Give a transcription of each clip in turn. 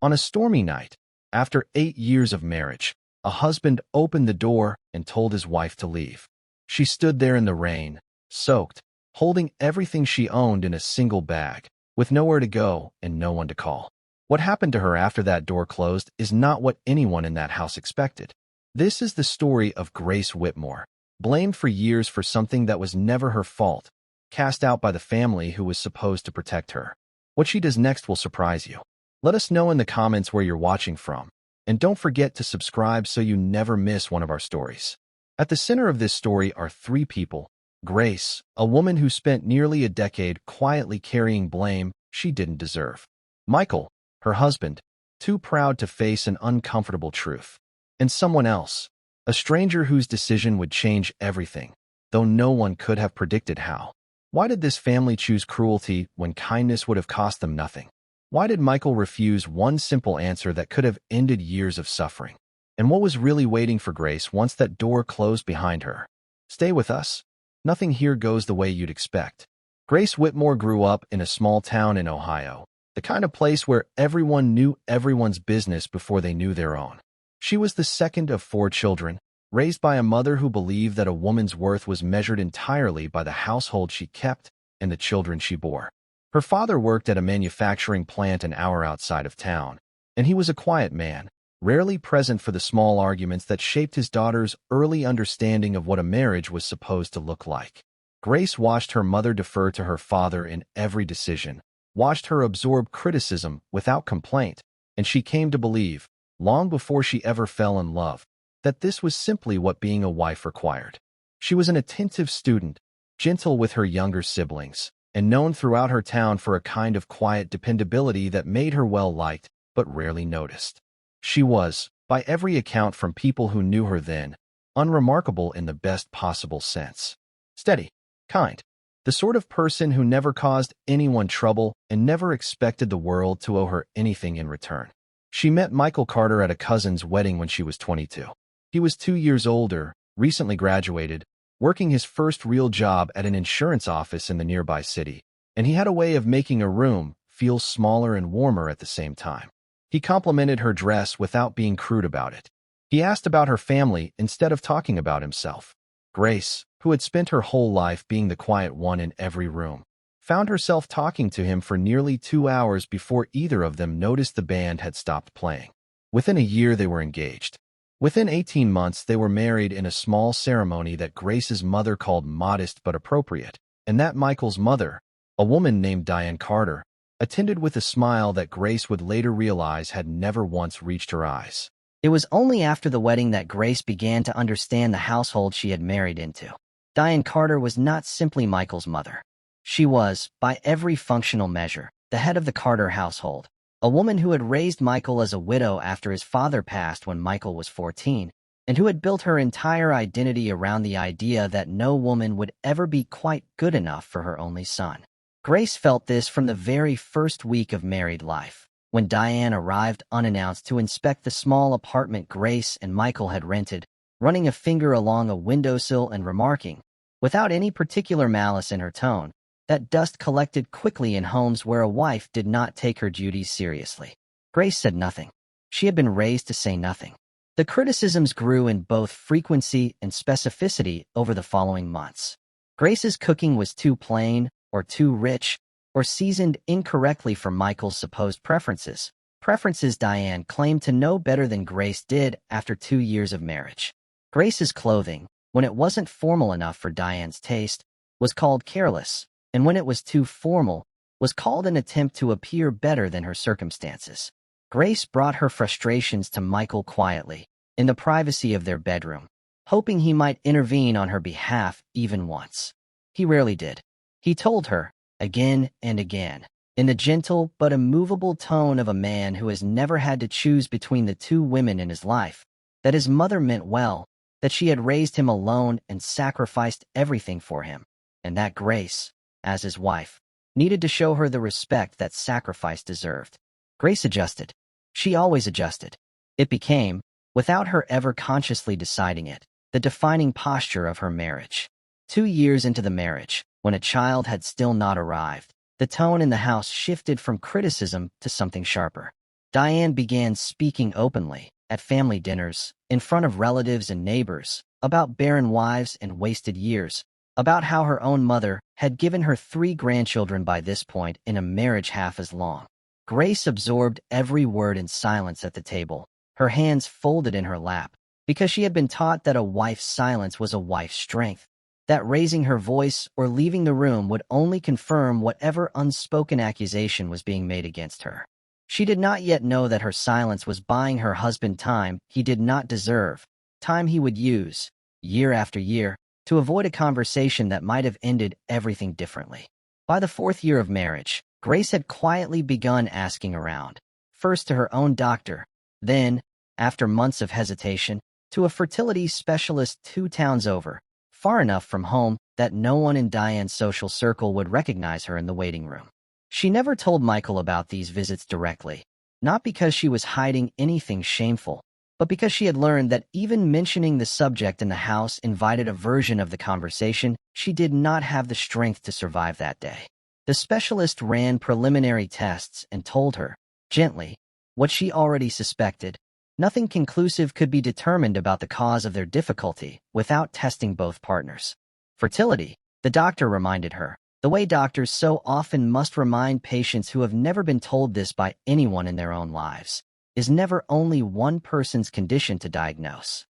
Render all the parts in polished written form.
On a stormy night, after 8 years of marriage, a husband opened the door and told his wife to leave. She stood there in the rain, soaked, holding everything she owned in a single bag, with nowhere to go and no one to call. What happened to her after that door closed is not what anyone in that house expected. This is the story of Grace Whitmore, blamed for years for something that was never her fault, cast out by the family who was supposed to protect her. What she does next will surprise you. Let us know in the comments where you're watching from, and don't forget to subscribe so you never miss one of our stories. At the center of this story are 3 people. Grace, a woman who spent nearly a decade quietly carrying blame she didn't deserve. Michael, her husband, too proud to face an uncomfortable truth. And someone else, a stranger whose decision would change everything, though no one could have predicted how. Why did this family choose cruelty when kindness would have cost them nothing? Why did Michael refuse one simple answer that could have ended years of suffering? And what was really waiting for Grace once that door closed behind her? Stay with us. Nothing here goes the way you'd expect. Grace Whitmore grew up in a small town in Ohio, the kind of place where everyone knew everyone's business before they knew their own. She was the second of 4 children, raised by a mother who believed that a woman's worth was measured entirely by the household she kept and the children she bore. Her father worked at a manufacturing plant an hour outside of town, and he was a quiet man, rarely present for the small arguments that shaped his daughter's early understanding of what a marriage was supposed to look like. Grace watched her mother defer to her father in every decision, watched her absorb criticism without complaint, and she came to believe, long before she ever fell in love, that this was simply what being a wife required. She was an attentive student, gentle with her younger siblings, and known throughout her town for a kind of quiet dependability that made her well-liked but rarely noticed. She was, by every account from people who knew her then, unremarkable in the best possible sense. Steady, kind, the sort of person who never caused anyone trouble and never expected the world to owe her anything in return. She met Michael Carter at a cousin's wedding when she was 22. He was 2 years older, recently graduated, working his first real job at an insurance office in the nearby city, and he had a way of making a room feel smaller and warmer at the same time. He complimented her dress without being crude about it. He asked about her family instead of talking about himself. Grace, who had spent her whole life being the quiet one in every room, found herself talking to him for nearly 2 hours before either of them noticed the band had stopped playing. Within a year, they were engaged. Within 18 months, they were married in a small ceremony that Grace's mother called modest but appropriate, and that Michael's mother, a woman named Diane Carter, attended with a smile that Grace would later realize had never once reached her eyes. It was only after the wedding that Grace began to understand the household she had married into. Diane Carter was not simply Michael's mother. She was, by every functional measure, the head of the Carter household, a woman who had raised Michael as a widow after his father passed when Michael was 14, and who had built her entire identity around the idea that no woman would ever be quite good enough for her only son. Grace felt this from the very first week of married life, when Diane arrived unannounced to inspect the small apartment Grace and Michael had rented, running a finger along a windowsill and remarking, without any particular malice in her tone, that dust collected quickly in homes where a wife did not take her duties seriously. Grace said nothing. She had been raised to say nothing. The criticisms grew in both frequency and specificity over the following months. Grace's cooking was too plain, or too rich, or seasoned incorrectly for Michael's supposed preferences. Preferences Diane claimed to know better than Grace did after 2 years of marriage. Grace's clothing, when it wasn't formal enough for Diane's taste, was called careless, and when it was too formal, was called an attempt to appear better than her circumstances. Grace brought her frustrations to Michael quietly, in the privacy of their bedroom, hoping he might intervene on her behalf even once. He rarely did. He told her, again and again, in the gentle but immovable tone of a man who has never had to choose between the 2 women in his life, that his mother meant well, that she had raised him alone and sacrificed everything for him, and that Grace, as his wife, needed to show her the respect that sacrifice deserved. Grace adjusted. She always adjusted. It became, without her ever consciously deciding it, the defining posture of her marriage. 2 years into the marriage, when a child had still not arrived, the tone in the house shifted from criticism to something sharper. Diane began speaking openly, at family dinners, in front of relatives and neighbors, about barren wives and wasted years, about how her own mother had given her 3 grandchildren by this point in a marriage half as long. Grace absorbed every word in silence at the table, her hands folded in her lap, because she had been taught that a wife's silence was a wife's strength, that raising her voice or leaving the room would only confirm whatever unspoken accusation was being made against her. She did not yet know that her silence was buying her husband time he did not deserve, time he would use, year after year, to avoid a conversation that might have ended everything differently. By the 4th year of marriage, Grace had quietly begun asking around, first to her own doctor, then, after months of hesitation, to a fertility specialist 2 towns over, far enough from home that no one in Diane's social circle would recognize her in the waiting room. She never told Michael about these visits directly, not because she was hiding anything shameful, but because she had learned that even mentioning the subject in the house invited a version of the conversation she did not have the strength to survive that day. The specialist ran preliminary tests and told her, gently, what she already suspected. Nothing conclusive could be determined about the cause of their difficulty without testing both partners. Fertility, the doctor reminded her, the way doctors so often must remind patients who have never been told this by anyone in their own lives, is never only one person's condition to diagnose.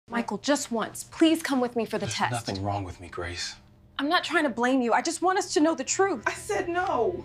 Michael, just once. Please come with me for the test. There's nothing wrong with me, Grace. I'm not trying to blame you. I just want us to know the truth. I said no.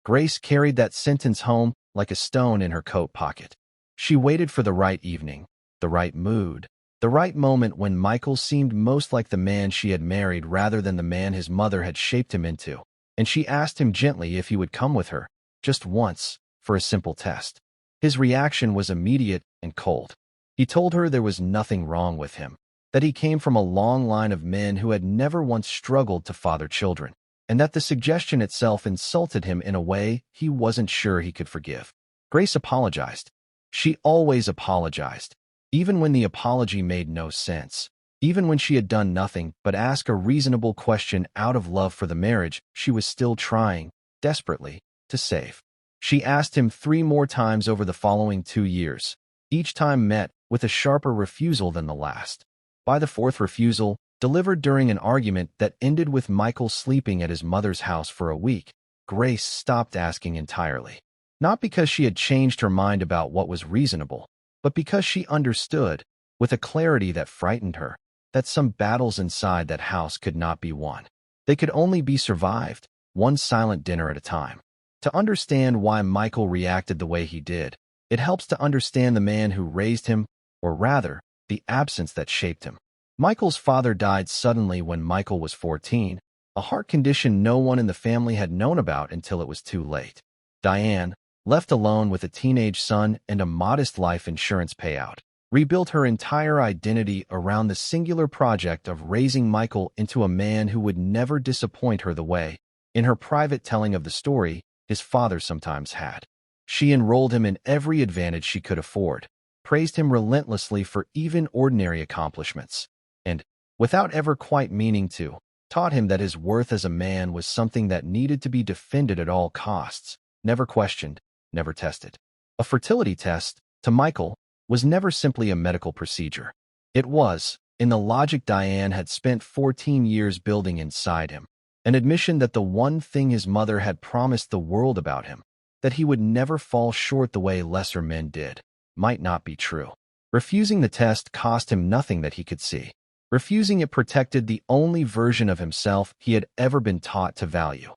Grace carried that sentence home like a stone in her coat pocket. She waited for the right evening, the right mood, the right moment when Michael seemed most like the man she had married rather than the man his mother had shaped him into, and she asked him gently if he would come with her, just once, for a simple test. His reaction was immediate and cold. He told her there was nothing wrong with him, that he came from a long line of men who had never once struggled to father children, and that the suggestion itself insulted him in a way he wasn't sure he could forgive. Grace apologized. She always apologized, even when the apology made no sense. Even when she had done nothing but ask a reasonable question out of love for the marriage she was still trying, desperately, to save. She asked him 3 more times over the following 2 years, each time met with a sharper refusal than the last. By the 4th refusal, delivered during an argument that ended with Michael sleeping at his mother's house for a week, Grace stopped asking entirely. Not because she had changed her mind about what was reasonable, but because she understood, with a clarity that frightened her, that some battles inside that house could not be won. They could only be survived, one silent dinner at a time. To understand why Michael reacted the way he did, it helps to understand the man who raised him, or rather, the absence that shaped him. Michael's father died suddenly when Michael was 14, a heart condition no one in the family had known about until it was too late. Diane, left alone with a teenage son and a modest life insurance payout, rebuilt her entire identity around the singular project of raising Michael into a man who would never disappoint her the way, in her private telling of the story, his father sometimes had. She enrolled him in every advantage she could afford, praised him relentlessly for even ordinary accomplishments, and, without ever quite meaning to, taught him that his worth as a man was something that needed to be defended at all costs, never questioned, never tested. A fertility test, to Michael, was never simply a medical procedure. It was, in the logic Diane had spent 14 years building inside him, an admission that the one thing his mother had promised the world about him, that he would never fall short the way lesser men did, might not be true. Refusing the test cost him nothing that he could see. Refusing it protected the only version of himself he had ever been taught to value.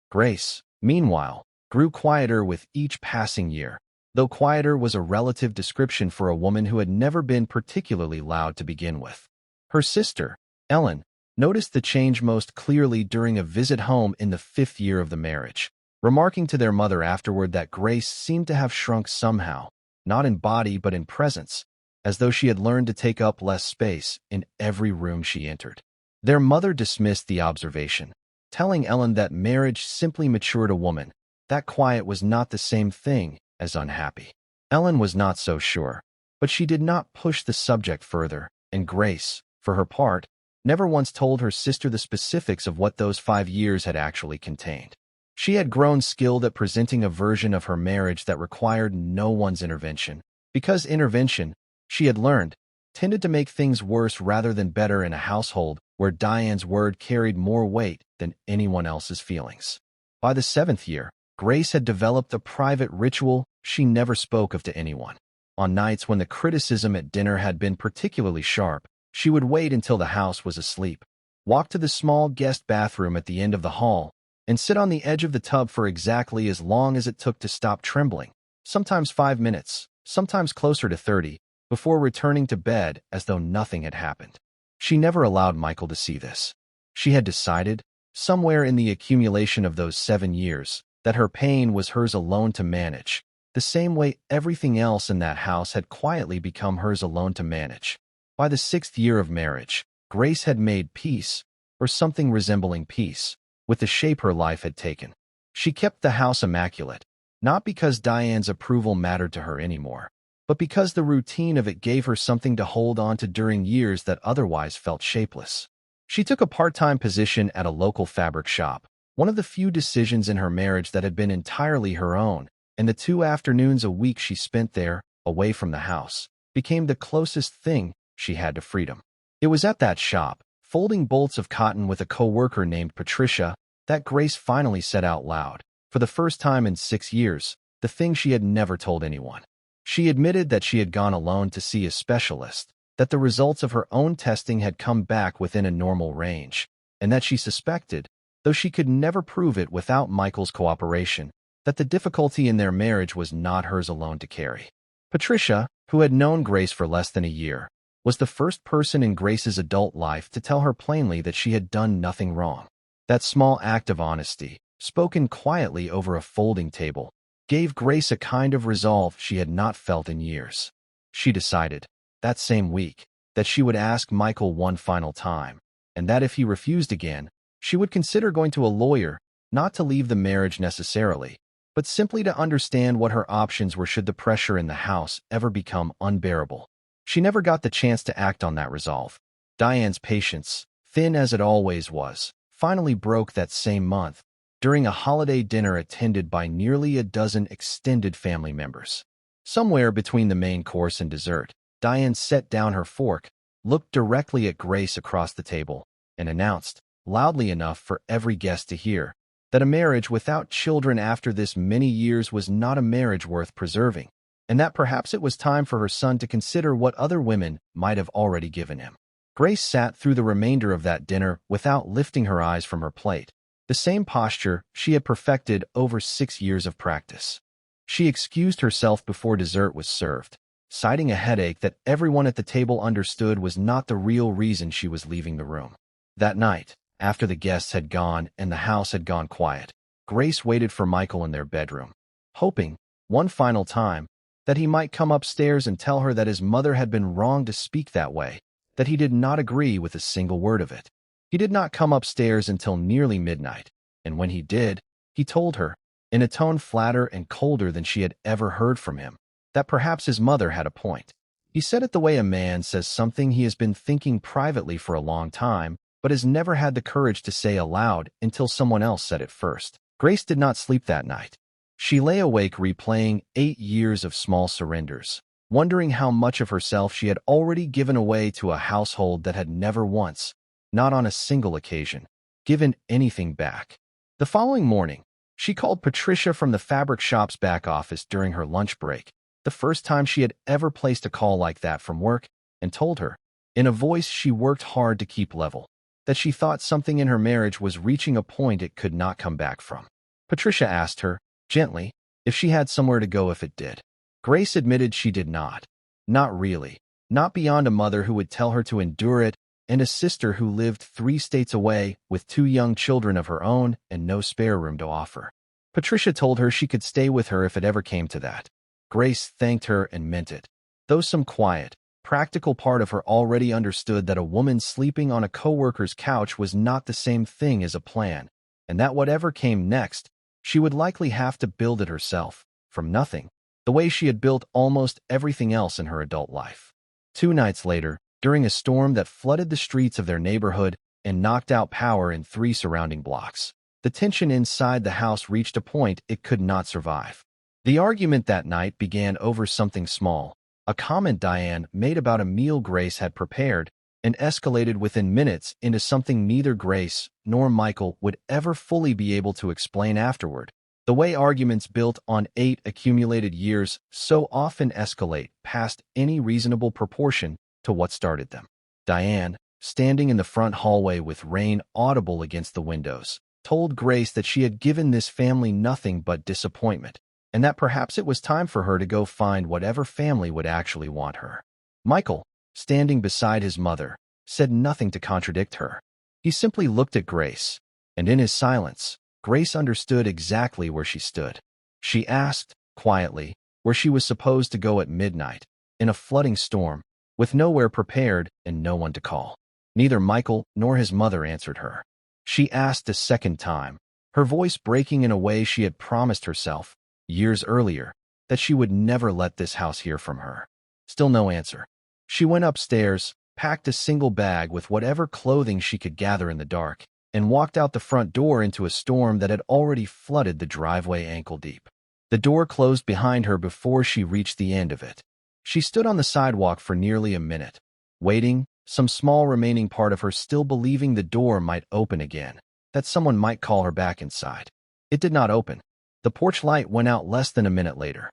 Grace, meanwhile, grew quieter with each passing year, though quieter was a relative description for a woman who had never been particularly loud to begin with. Her sister, Ellen, noticed the change most clearly during a visit home in the 5th year of the marriage, remarking to their mother afterward that Grace seemed to have shrunk somehow, not in body but in presence, as though she had learned to take up less space in every room she entered. Their mother dismissed the observation, telling Ellen that marriage simply matured a woman, that quiet was not the same thing as unhappy. Ellen was not so sure, but she did not push the subject further, and Grace, for her part, never once told her sister the specifics of what those 5 years had actually contained. She had grown skilled at presenting a version of her marriage that required no one's intervention, because intervention, she had learned, tended to make things worse rather than better in a household where Diane's word carried more weight than anyone else's feelings. By the 7th year, Grace had developed a private ritual she never spoke of to anyone. On nights when the criticism at dinner had been particularly sharp, she would wait until the house was asleep, walk to the small guest bathroom at the end of the hall, and sit on the edge of the tub for exactly as long as it took to stop trembling, sometimes 5 minutes, sometimes closer to 30, before returning to bed as though nothing had happened. She never allowed Michael to see this. She had decided, somewhere in the accumulation of those 7 years, that her pain was hers alone to manage, the same way everything else in that house had quietly become hers alone to manage. By the 6th year of marriage, Grace had made peace, or something resembling peace, with the shape her life had taken. She kept the house immaculate, not because Diane's approval mattered to her anymore, but because the routine of it gave her something to hold on to during years that otherwise felt shapeless. She took a part-time position at a local fabric shop, one of the few decisions in her marriage that had been entirely her own, and the 2 afternoons a week she spent there, away from the house, became the closest thing she had to freedom. It was at that shop, folding bolts of cotton with a co-worker named Patricia, that Grace finally said out loud, for the first time in 6 years, the thing she had never told anyone. She admitted that she had gone alone to see a specialist, that the results of her own testing had come back within a normal range, and that she suspected, though she could never prove it without Michael's cooperation, that the difficulty in their marriage was not hers alone to carry. Patricia, who had known Grace for less than a year, was the first person in Grace's adult life to tell her plainly that she had done nothing wrong. That small act of honesty, spoken quietly over a folding table, gave Grace a kind of resolve she had not felt in years. She decided, that same week, that she would ask Michael one final time, and that if he refused again, she would consider going to a lawyer, not to leave the marriage necessarily, but simply to understand what her options were should the pressure in the house ever become unbearable. She never got the chance to act on that resolve. Diane's patience, thin as it always was, finally broke that same month, during a holiday dinner attended by nearly a dozen extended family members. Somewhere between the main course and dessert, Diane set down her fork, looked directly at Grace across the table, and announced, loudly enough for every guest to hear, that a marriage without children after this many years was not a marriage worth preserving, and that perhaps it was time for her son to consider what other women might have already given him. Grace sat through the remainder of that dinner without lifting her eyes from her plate, the same posture she had perfected over 6 years of practice. She excused herself before dessert was served, citing a headache that everyone at the table understood was not the real reason she was leaving the room. That night, after the guests had gone and the house had gone quiet, Grace waited for Michael in their bedroom, hoping, one final time, that he might come upstairs and tell her that his mother had been wrong to speak that way, that he did not agree with a single word of it. He did not come upstairs until nearly midnight, and when he did, he told her, in a tone flatter and colder than she had ever heard from him, that perhaps his mother had a point. He said it the way a man says something he has been thinking privately for a long time, but has never had the courage to say aloud until someone else said it first. Grace did not sleep that night. She lay awake replaying 8 years of small surrenders, wondering how much of herself she had already given away to a household that had never once, not on a single occasion, given anything back. The following morning, she called Patricia from the fabric shop's back office during her lunch break, the first time she had ever placed a call like that from work, and told her, in a voice she worked hard to keep level, that she thought something in her marriage was reaching a point it could not come back from. Patricia asked her, gently, if she had somewhere to go if it did. Grace admitted she did not. Not really. Not beyond a mother who would tell her to endure it, and a sister who lived 3 states away with 2 young children of her own and no spare room to offer. Patricia told her she could stay with her if it ever came to that. Grace thanked her and meant it, though some quiet, practical part of her already understood that a woman sleeping on a coworker's couch was not the same thing as a plan, and that whatever came next, she would likely have to build it herself, from nothing, the way she had built almost everything else in her adult life. 2 nights later, during a storm that flooded the streets of their neighborhood and knocked out power in 3 surrounding blocks, The tension inside the house reached a point it could not survive. The argument that night began over something small, a comment Diane made about a meal Grace had prepared, and escalated within minutes into something neither Grace nor Michael would ever fully be able to explain afterward. The way arguments built on 8 accumulated years so often escalate past any reasonable proportion to what started them. Diane, standing in the front hallway with rain audible against the windows, told Grace that she had given this family nothing but disappointment, and that perhaps it was time for her to go find whatever family would actually want her. Michael, standing beside his mother, said nothing to contradict her. He simply looked at Grace, and in his silence, Grace understood exactly where she stood. She asked, quietly, where she was supposed to go at midnight, in a flooding storm, with nowhere prepared and no one to call. Neither Michael nor his mother answered her. She asked a second time, her voice breaking in a way she had promised herself, years earlier, that she would never let this house hear from her. Still no answer. She went upstairs, packed a single bag with whatever clothing she could gather in the dark, and walked out the front door into a storm that had already flooded the driveway ankle-deep. The door closed behind her before she reached the end of it. She stood on the sidewalk for nearly a minute, waiting, some small remaining part of her still believing the door might open again, that someone might call her back inside. It did not open. The porch light went out less than a minute later.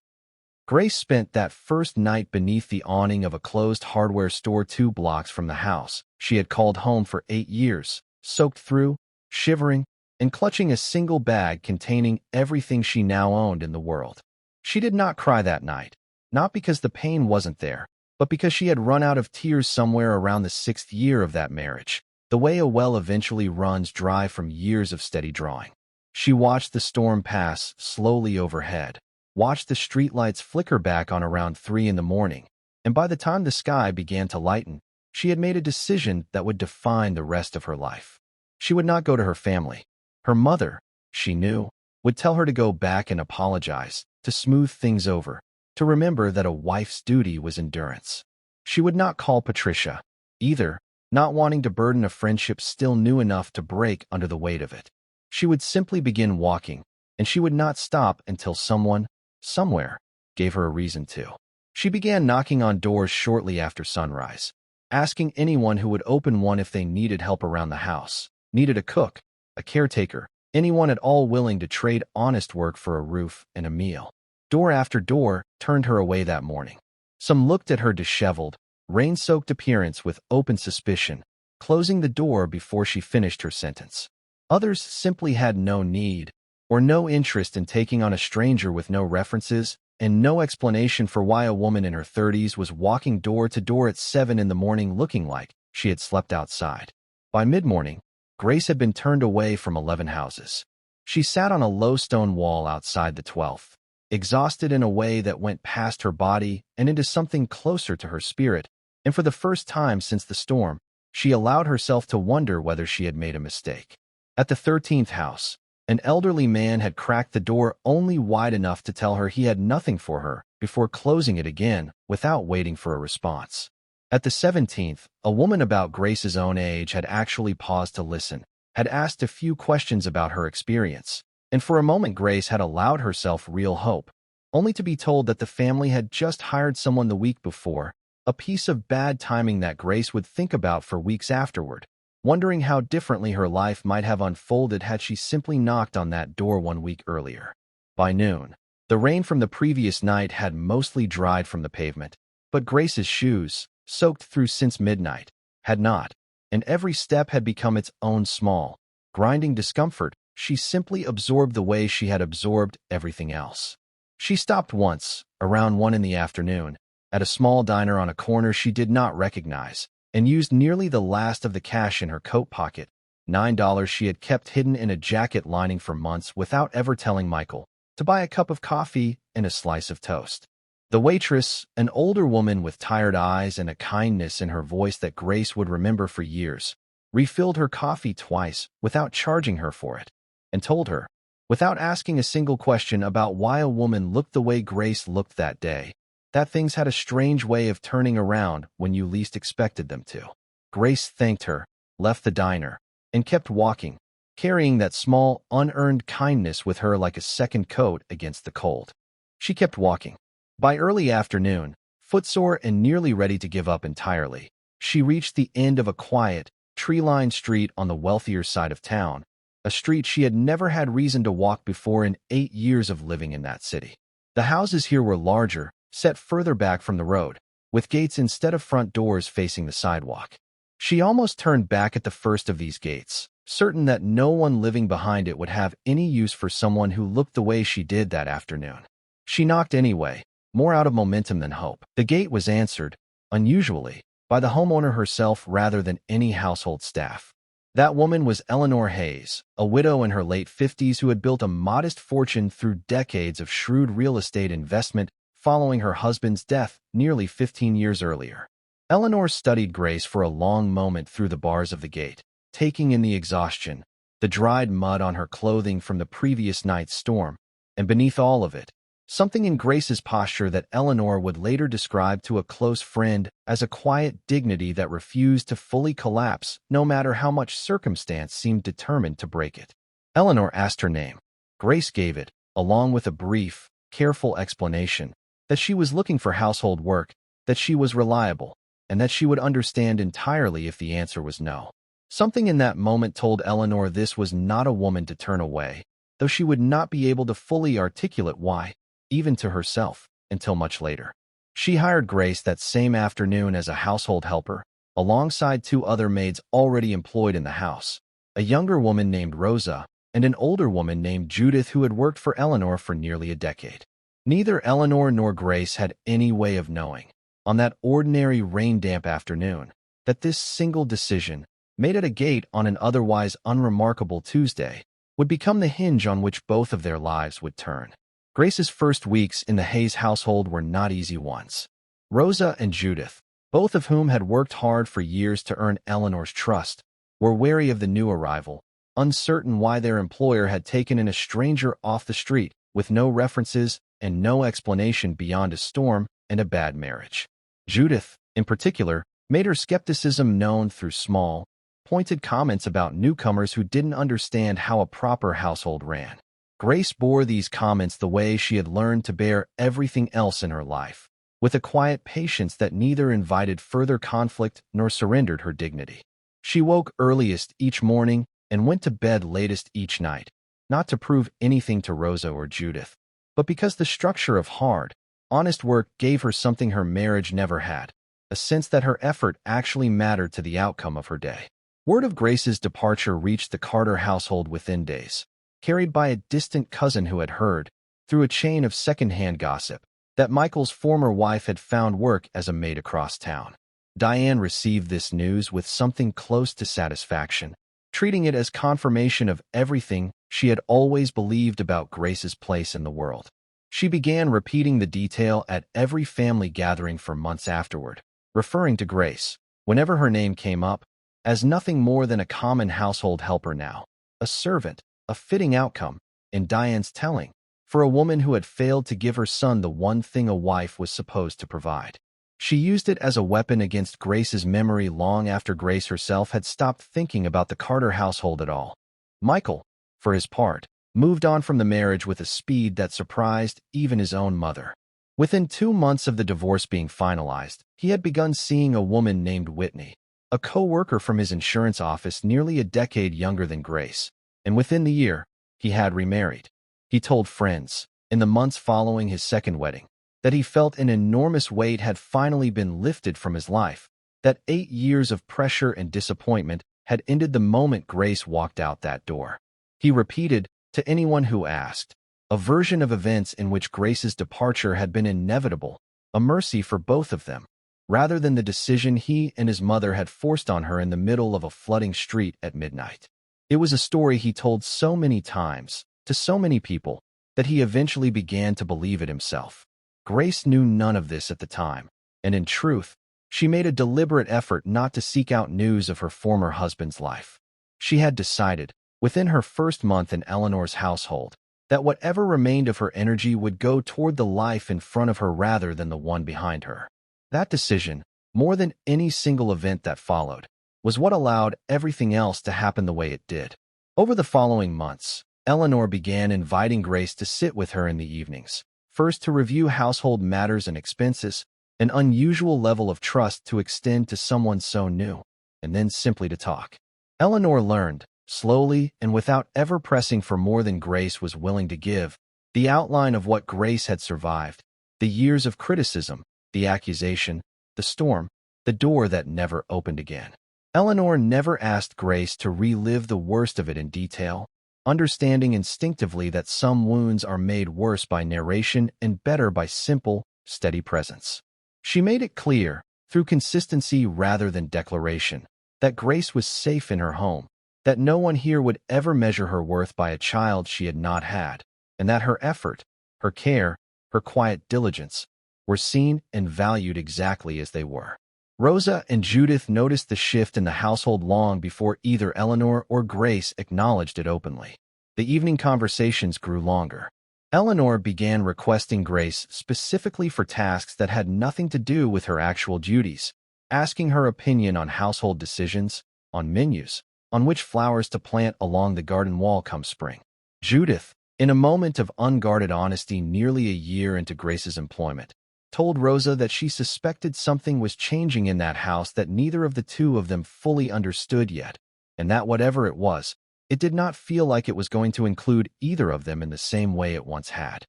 Grace spent that first night beneath the awning of a closed hardware store 2 blocks from the house she had called home for 8 years, soaked through, shivering, and clutching a single bag containing everything she now owned in the world. She did not cry that night, not because the pain wasn't there, but because she had run out of tears somewhere around the 6th year of that marriage, the way a well eventually runs dry from years of steady drawing. She watched the storm pass slowly overhead, watched the streetlights flicker back on around 3 in the morning, and by the time the sky began to lighten, she had made a decision that would define the rest of her life. She would not go to her family. Her mother, she knew, would tell her to go back and apologize, to smooth things over, to remember that a wife's duty was endurance. She would not call Patricia, either, not wanting to burden a friendship still new enough to break under the weight of it. She would simply begin walking, and she would not stop until someone, somewhere, gave her a reason to. She began knocking on doors shortly after sunrise, asking anyone who would open one if they needed help around the house, needed a cook, a caretaker, anyone at all willing to trade honest work for a roof and a meal. Door after door turned her away that morning. Some looked at her disheveled, rain-soaked appearance with open suspicion, closing the door before she finished her sentence. Others simply had no need or no interest in taking on a stranger with no references and no explanation for why a woman in her 30s was walking door to door at 7 in the morning looking like she had slept outside. By mid-morning, Grace had been turned away from 11 houses. She sat on a low stone wall outside the 12th, exhausted in a way that went past her body and into something closer to her spirit, and for the first time since the storm, she allowed herself to wonder whether she had made a mistake. At the 13th house, an elderly man had cracked the door only wide enough to tell her he had nothing for her before closing it again without waiting for a response. At the 17th, a woman about Grace's own age had actually paused to listen, had asked a few questions about her experience, and for a moment Grace had allowed herself real hope, only to be told that the family had just hired someone the week before, a piece of bad timing that Grace would think about for weeks afterward, wondering how differently her life might have unfolded had she simply knocked on that door 1 week earlier. By noon, the rain from the previous night had mostly dried from the pavement, but Grace's shoes, soaked through since midnight, had not, and every step had become its own small, grinding discomfort. She simply absorbed the way she had absorbed everything else. She stopped once, around 1 in the afternoon, at a small diner on a corner she did not recognize, and used nearly the last of the cash in her coat pocket, $9 she had kept hidden in a jacket lining for months without ever telling Michael, to buy a cup of coffee and a slice of toast. The waitress, an older woman with tired eyes and a kindness in her voice that Grace would remember for years, refilled her coffee twice without charging her for it, and told her, without asking a single question about why a woman looked the way Grace looked that day, that things had a strange way of turning around when you least expected them to. Grace thanked her, left the diner, and kept walking, carrying that small, unearned kindness with her like a second coat against the cold. She kept walking. By early afternoon, footsore and nearly ready to give up entirely, she reached the end of a quiet, tree-lined street on the wealthier side of town, a street she had never had reason to walk before in 8 years of living in that city. The houses here were larger, set further back from the road, with gates instead of front doors facing the sidewalk. She almost turned back at the first of these gates, certain that no one living behind it would have any use for someone who looked the way she did that afternoon. She knocked anyway, more out of momentum than hope. The gate was answered, unusually, by the homeowner herself rather than any household staff. That woman was Eleanor Hayes, a widow in her late 50s who had built a modest fortune through decades of shrewd real estate investment following her husband's death nearly 15 years earlier. Eleanor studied Grace for a long moment through the bars of the gate, taking in the exhaustion, the dried mud on her clothing from the previous night's storm, and beneath all of it, something in Grace's posture that Eleanor would later describe to a close friend as a quiet dignity that refused to fully collapse no matter how much circumstance seemed determined to break it. Eleanor asked her name. Grace gave it, along with a brief, careful explanation that she was looking for household work, that she was reliable, and that she would understand entirely if the answer was no. Something in that moment told Eleanor this was not a woman to turn away, though she would not be able to fully articulate why, even to herself, until much later. She hired Grace that same afternoon as a household helper, alongside 2 other maids already employed in the house, a younger woman named Rosa and an older woman named Judith who had worked for Eleanor for nearly a decade. Neither Eleanor nor Grace had any way of knowing, on that ordinary rain-damp afternoon, that this single decision, made at a gate on an otherwise unremarkable Tuesday, would become the hinge on which both of their lives would turn. Grace's first weeks in the Hayes household were not easy ones. Rosa and Judith, both of whom had worked hard for years to earn Eleanor's trust, were wary of the new arrival, uncertain why their employer had taken in a stranger off the street with no references and no explanation beyond a storm and a bad marriage. Judith, in particular, made her skepticism known through small, pointed comments about newcomers who didn't understand how a proper household ran. Grace bore these comments the way she had learned to bear everything else in her life, with a quiet patience that neither invited further conflict nor surrendered her dignity. She woke earliest each morning and went to bed latest each night, not to prove anything to Rosa or Judith, but because the structure of hard, honest work gave her something her marriage never had, a sense that her effort actually mattered to the outcome of her day. Word of Grace's departure reached the Carter household within days, carried by a distant cousin who had heard, through a chain of second-hand gossip, that Michael's former wife had found work as a maid across town. Diane received this news with something close to satisfaction, treating it as confirmation of everything she had always believed about Grace's place in the world. She began repeating the detail at every family gathering for months afterward, referring to Grace, whenever her name came up, as nothing more than a common household helper now, a servant, a fitting outcome, in Diane's telling, for a woman who had failed to give her son the one thing a wife was supposed to provide. She used it as a weapon against Grace's memory long after Grace herself had stopped thinking about the Carter household at all. Michael, for his part, moved on from the marriage with a speed that surprised even his own mother. Within 2 months of the divorce being finalized, he had begun seeing a woman named Whitney, a co-worker from his insurance office nearly a decade younger than Grace, and within the year, he had remarried. He told friends, in the months following his second wedding, that he felt an enormous weight had finally been lifted from his life, that 8 years of pressure and disappointment had ended the moment Grace walked out that door. He repeated, to anyone who asked, a version of events in which Grace's departure had been inevitable, a mercy for both of them, rather than the decision he and his mother had forced on her in the middle of a flooding street at midnight. It was a story he told so many times, to so many people, that he eventually began to believe it himself. Grace knew none of this at the time, and in truth, she made a deliberate effort not to seek out news of her former husband's life. She had decided, within her first month in Eleanor's household, that whatever remained of her energy would go toward the life in front of her rather than the one behind her. That decision, more than any single event that followed, was what allowed everything else to happen the way it did. Over the following months, Eleanor began inviting Grace to sit with her in the evenings, first to review household matters and expenses, an unusual level of trust to extend to someone so new, and then simply to talk. Eleanor learned, slowly and without ever pressing for more than Grace was willing to give, the outline of what Grace had survived, the years of criticism, the accusation, the storm, the door that never opened again. Eleanor never asked Grace to relive the worst of it in detail, understanding instinctively that some wounds are made worse by narration and better by simple, steady presence. She made it clear, through consistency rather than declaration, that Grace was safe in her home, that no one here would ever measure her worth by a child she had not had, and that her effort, her care, her quiet diligence, were seen and valued exactly as they were. Rosa and Judith noticed the shift in the household long before either Eleanor or Grace acknowledged it openly. The evening conversations grew longer. Eleanor began requesting Grace specifically for tasks that had nothing to do with her actual duties, asking her opinion on household decisions, on menus, on which flowers to plant along the garden wall come spring. Judith, in a moment of unguarded honesty nearly a year into Grace's employment, told Rosa that she suspected something was changing in that house that neither of the two of them fully understood yet, and that whatever it was, it did not feel like it was going to include either of them in the same way it once had.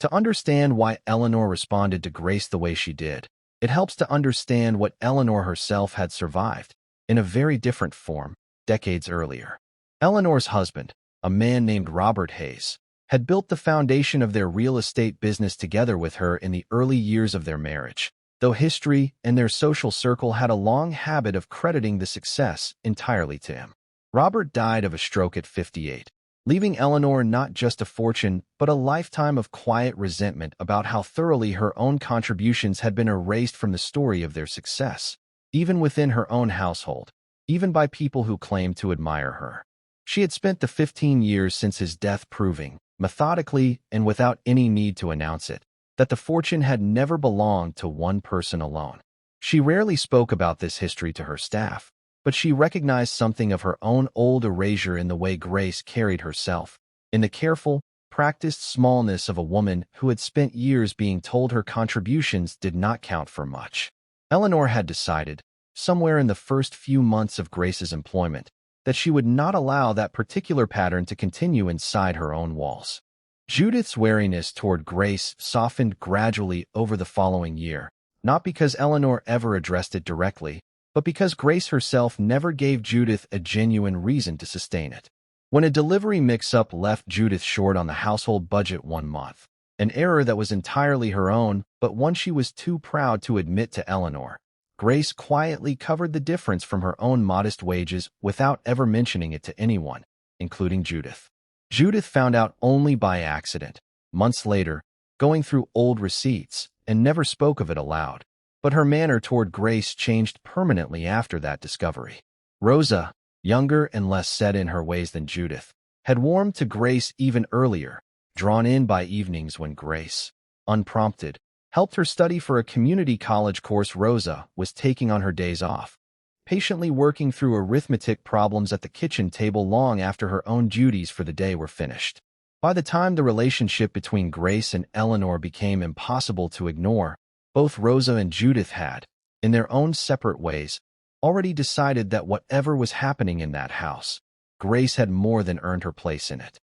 To understand why Eleanor responded to Grace the way she did, it helps to understand what Eleanor herself had survived, in a very different form, decades earlier. Eleanor's husband, a man named Robert Hayes, had built the foundation of their real estate business together with her in the early years of their marriage, though history and their social circle had a long habit of crediting the success entirely to him. Robert died of a stroke at 58, leaving Eleanor not just a fortune but a lifetime of quiet resentment about how thoroughly her own contributions had been erased from the story of their success, even within her own household, even by people who claimed to admire her. She had spent the 15 years since his death proving, methodically and without any need to announce it, that the fortune had never belonged to one person alone. She rarely spoke about this history to her staff, but she recognized something of her own old erasure in the way Grace carried herself, in the careful, practiced smallness of a woman who had spent years being told her contributions did not count for much. Eleanor had decided, somewhere in the first few months of Grace's employment, that she would not allow that particular pattern to continue inside her own walls. Judith's wariness toward Grace softened gradually over the following year, not because Eleanor ever addressed it directly, but because Grace herself never gave Judith a genuine reason to sustain it. When a delivery mix-up left Judith short on the household budget one month, an error that was entirely her own but one she was too proud to admit to Eleanor, Grace quietly covered the difference from her own modest wages without ever mentioning it to anyone, including Judith. Judith found out only by accident, months later, going through old receipts, and never spoke of it aloud. But her manner toward Grace changed permanently after that discovery. Rosa, younger and less set in her ways than Judith, had warmed to Grace even earlier, drawn in by evenings when Grace, unprompted, helped her study for a community college course Rosa was taking on her days off, patiently working through arithmetic problems at the kitchen table long after her own duties for the day were finished. By the time the relationship between Grace and Eleanor became impossible to ignore, both Rosa and Judith had, in their own separate ways, already decided that whatever was happening in that house, Grace had more than earned her place in it.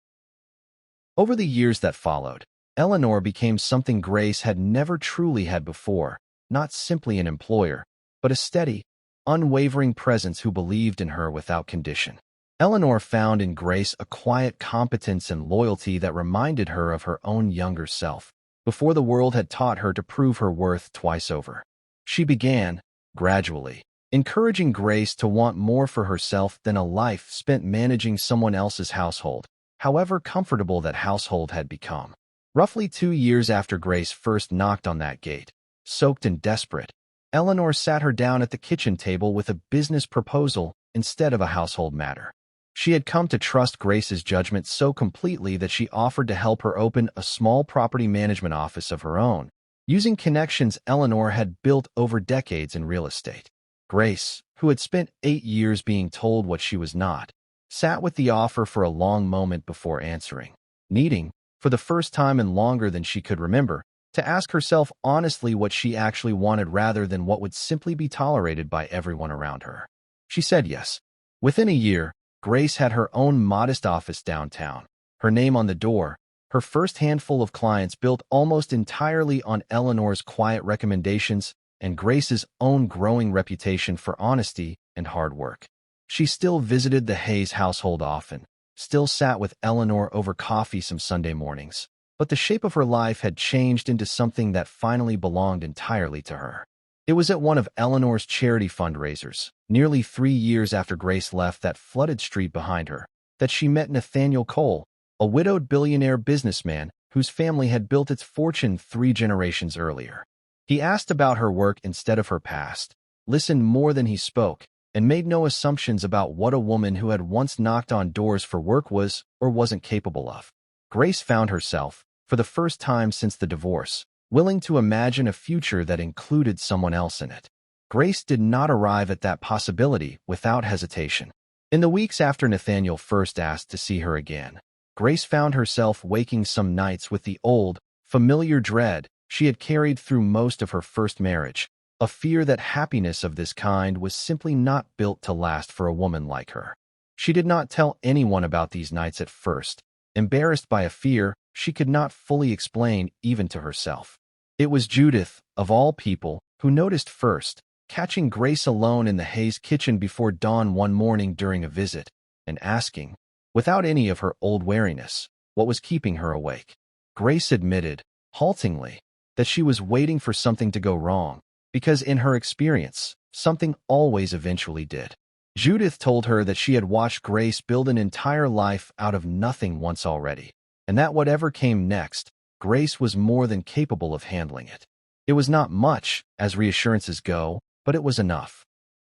Over the years that followed, Eleanor became something Grace had never truly had before, not simply an employer, but a steady, unwavering presence who believed in her without condition. Eleanor found in Grace a quiet competence and loyalty that reminded her of her own younger self, before the world had taught her to prove her worth twice over. She began, gradually, encouraging Grace to want more for herself than a life spent managing someone else's household, however comfortable that household had become. Roughly 2 years after Grace first knocked on that gate, soaked and desperate, Eleanor sat her down at the kitchen table with a business proposal instead of a household matter. She had come to trust Grace's judgment so completely that she offered to help her open a small property management office of her own, using connections Eleanor had built over decades in real estate. Grace, who had spent 8 years being told what she was not, sat with the offer for a long moment before answering, needing, for the first time and longer than she could remember, to ask herself honestly what she actually wanted rather than what would simply be tolerated by everyone around her. She said yes. Within a year, Grace had her own modest office downtown, her name on the door, her first handful of clients built almost entirely on Eleanor's quiet recommendations and Grace's own growing reputation for honesty and hard work. She still visited the Hayes household often, still sat with Eleanor over coffee some Sunday mornings, but the shape of her life had changed into something that finally belonged entirely to her. It was at one of Eleanor's charity fundraisers, nearly 3 years after Grace left that flooded street behind her, that she met Nathaniel Cole, a widowed billionaire businessman whose family had built its fortune 3 generations earlier. He asked about her work instead of her past, listened more than he spoke, and made no assumptions about what a woman who had once knocked on doors for work was or wasn't capable of. Grace found herself, for the first time since the divorce, willing to imagine a future that included someone else in it. Grace did not arrive at that possibility without hesitation. In the weeks after Nathaniel first asked to see her again, Grace found herself waking some nights with the old, familiar dread she had carried through most of her first marriage, a fear that happiness of this kind was simply not built to last for a woman like her. She did not tell anyone about these nights at first, embarrassed by a fear she could not fully explain even to herself. It was Judith, of all people, who noticed first, catching Grace alone in the Hayes kitchen before dawn one morning during a visit, and asking, without any of her old wariness, what was keeping her awake. Grace admitted, haltingly, that she was waiting for something to go wrong, because in her experience, something always eventually did. Judith told her that she had watched Grace build an entire life out of nothing once already, and that whatever came next, Grace was more than capable of handling it. It was not much, as reassurances go, but it was enough.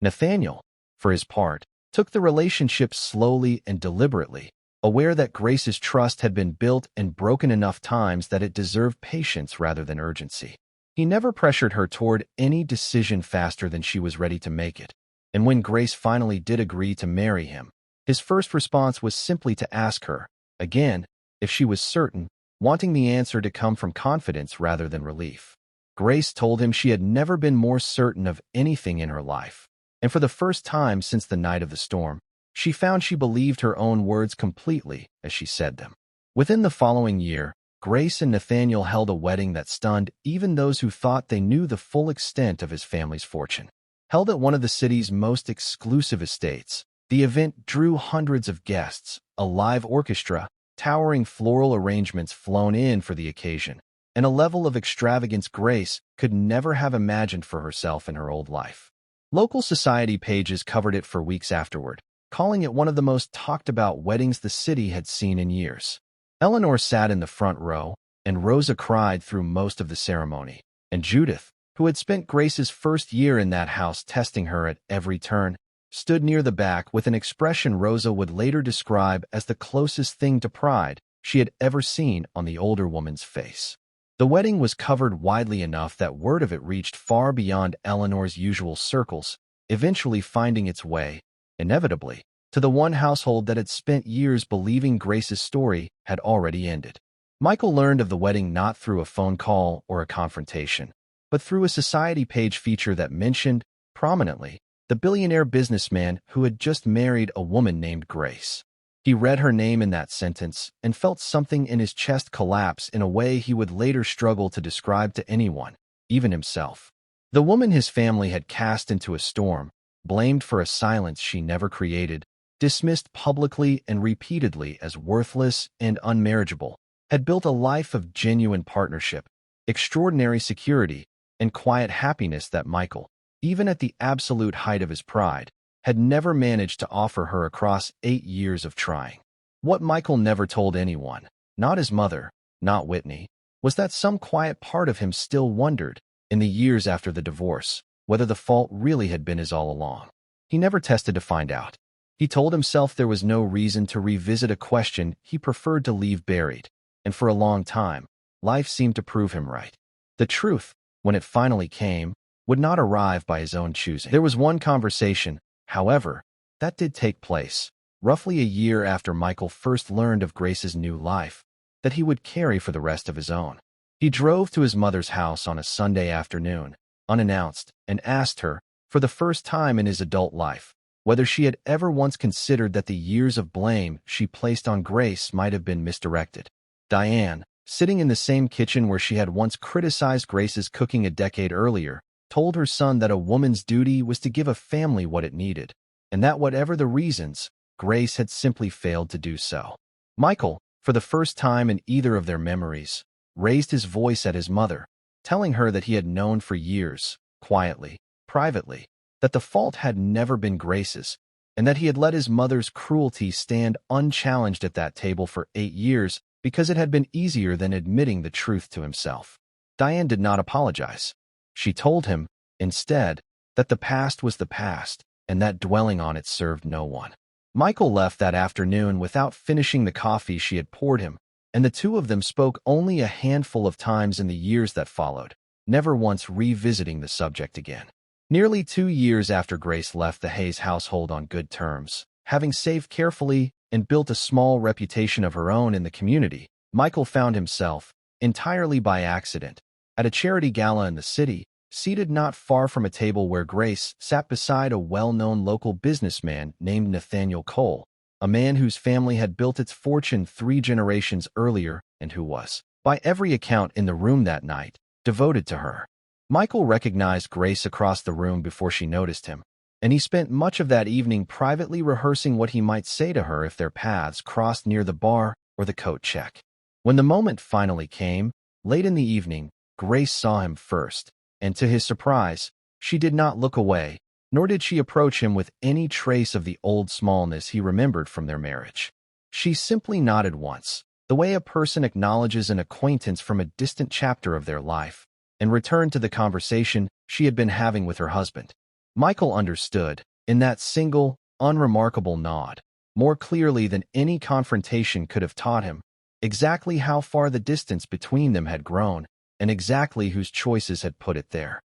Nathaniel, for his part, took the relationship slowly and deliberately, aware that Grace's trust had been built and broken enough times that it deserved patience rather than urgency. He never pressured her toward any decision faster than she was ready to make it, and when Grace finally did agree to marry him, his first response was simply to ask her, again, if she was certain, wanting the answer to come from confidence rather than relief. Grace told him she had never been more certain of anything in her life, and for the first time since the night of the storm, she found she believed her own words completely as she said them. Within the following year, Grace and Nathaniel held a wedding that stunned even those who thought they knew the full extent of his family's fortune. Held at one of the city's most exclusive estates, the event drew hundreds of guests, a live orchestra, towering floral arrangements flown in for the occasion, and a level of extravagance Grace could never have imagined for herself in her old life. Local society pages covered it for weeks afterward, calling it one of the most talked-about weddings the city had seen in years. Eleanor sat in the front row, and Rosa cried through most of the ceremony, and Judith, who had spent Grace's first year in that house testing her at every turn, stood near the back with an expression Rosa would later describe as the closest thing to pride she had ever seen on the older woman's face. The wedding was covered widely enough that word of it reached far beyond Eleanor's usual circles, eventually finding its way, inevitably, to the one household that had spent years believing Grace's story had already ended. Michael learned of the wedding not through a phone call or a confrontation, but through a society page feature that mentioned, prominently, the billionaire businessman who had just married a woman named Grace. He read her name in that sentence and felt something in his chest collapse in a way he would later struggle to describe to anyone, even himself. The woman his family had cast into a storm, blamed for a silence she never created, dismissed publicly and repeatedly as worthless and unmarriageable, had built a life of genuine partnership, extraordinary security, and quiet happiness that Michael, even at the absolute height of his pride, had never managed to offer her across 8 years of trying. What Michael never told anyone, not his mother, not Whitney, was that some quiet part of him still wondered, in the years after the divorce, whether the fault really had been his all along. He never tested to find out. He told himself there was no reason to revisit a question he preferred to leave buried, and for a long time, life seemed to prove him right. The truth, when it finally came, would not arrive by his own choosing. There was one conversation, however, that did take place, roughly a year after Michael first learned of Grace's new life that he would carry for the rest of his own. He drove to his mother's house on a Sunday afternoon, unannounced, and asked her, for the first time in his adult life, whether she had ever once considered that the years of blame she placed on Grace might have been misdirected. Diane, sitting in the same kitchen where she had once criticized Grace's cooking a decade earlier, told her son that a woman's duty was to give a family what it needed, and that whatever the reasons, Grace had simply failed to do so. Michael, for the first time in either of their memories, raised his voice at his mother, telling her that he had known for years, quietly, privately, that the fault had never been Grace's, and that he had let his mother's cruelty stand unchallenged at that table for 8 years because it had been easier than admitting the truth to himself. Diane did not apologize. She told him, instead, that the past was the past, and that dwelling on it served no one. Michael left that afternoon without finishing the coffee she had poured him, and the two of them spoke only a handful of times in the years that followed, never once revisiting the subject again. Nearly 2 years after Grace left the Hayes household on good terms, having saved carefully and built a small reputation of her own in the community, Michael found himself, entirely by accident, at a charity gala in the city, seated not far from a table where Grace sat beside a well-known local businessman named Nathaniel Cole, a man whose family had built its fortune 3 generations earlier and who was, by every account in the room that night, devoted to her. Michael recognized Grace across the room before she noticed him, and he spent much of that evening privately rehearsing what he might say to her if their paths crossed near the bar or the coat check. When the moment finally came, late in the evening, Grace saw him first, and to his surprise, she did not look away, nor did she approach him with any trace of the old smallness he remembered from their marriage. She simply nodded once, the way a person acknowledges an acquaintance from a distant chapter of their life, and returned to the conversation she had been having with her husband. Michael understood, in that single, unremarkable nod, more clearly than any confrontation could have taught him, exactly how far the distance between them had grown, and exactly whose choices had put it there.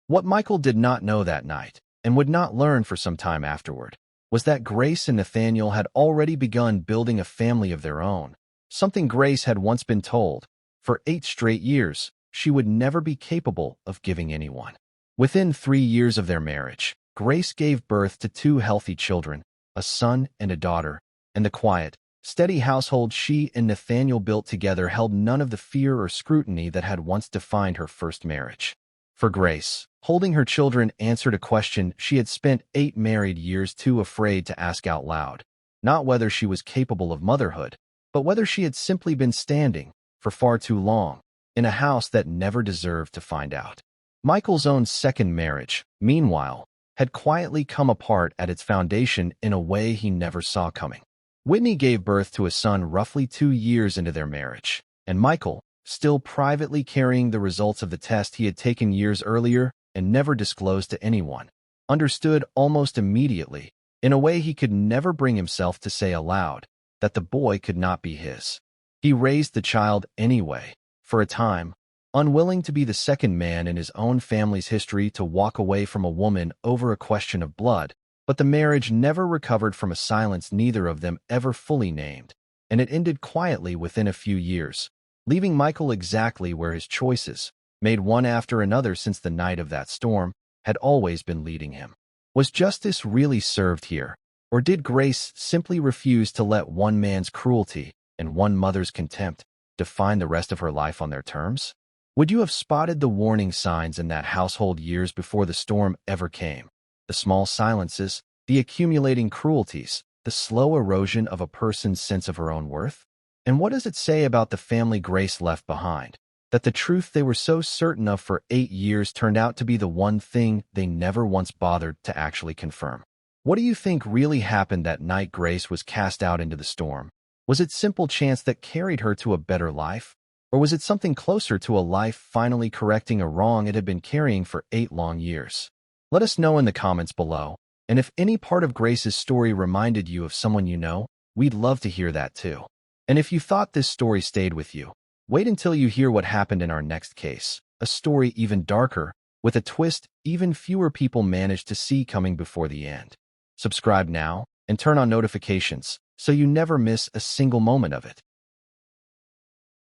What Michael did not know that night, and would not learn for some time afterward, was that Grace and Nathaniel had already begun building a family of their own, something Grace had once been told, for 8 straight years, she would never be capable of giving anyone. Within 3 years of their marriage, Grace gave birth to 2 healthy children, a son and a daughter, and the quiet, steady household she and Nathaniel built together held none of the fear or scrutiny that had once defined her first marriage. For Grace, holding her children answered a question she had spent 8 married years too afraid to ask out loud, not whether she was capable of motherhood, but whether she had simply been standing, for far too long, in a house that never deserved to find out. Michael's own second marriage, meanwhile, had quietly come apart at its foundation in a way he never saw coming. Whitney gave birth to a son roughly 2 years into their marriage, and Michael, still privately carrying the results of the test he had taken years earlier and never disclosed to anyone, understood almost immediately, in a way he could never bring himself to say aloud, that the boy could not be his. He raised the child anyway, for a time, unwilling to be the second man in his own family's history to walk away from a woman over a question of blood, but the marriage never recovered from a silence neither of them ever fully named, and it ended quietly within a few years, leaving Michael exactly where his choices, made one after another since the night of that storm, had always been leading him. Was justice really served here, or did Grace simply refuse to let one man's cruelty and one mother's contempt define the rest of her life on their terms? Would you have spotted the warning signs in that household years before the storm ever came? The small silences, the accumulating cruelties, the slow erosion of a person's sense of her own worth? And what does it say about the family Grace left behind, that the truth they were so certain of for 8 years turned out to be the one thing they never once bothered to actually confirm? What do you think really happened that night Grace was cast out into the storm? Was it simple chance that carried her to a better life? Or was it something closer to a life finally correcting a wrong it had been carrying for 8 long years? Let us know in the comments below, and if any part of Grace's story reminded you of someone you know, we'd love to hear that too. And if you thought this story stayed with you, wait until you hear what happened in our next case, a story even darker, with a twist even fewer people managed to see coming before the end. Subscribe now, and turn on notifications so you never miss a single moment of it.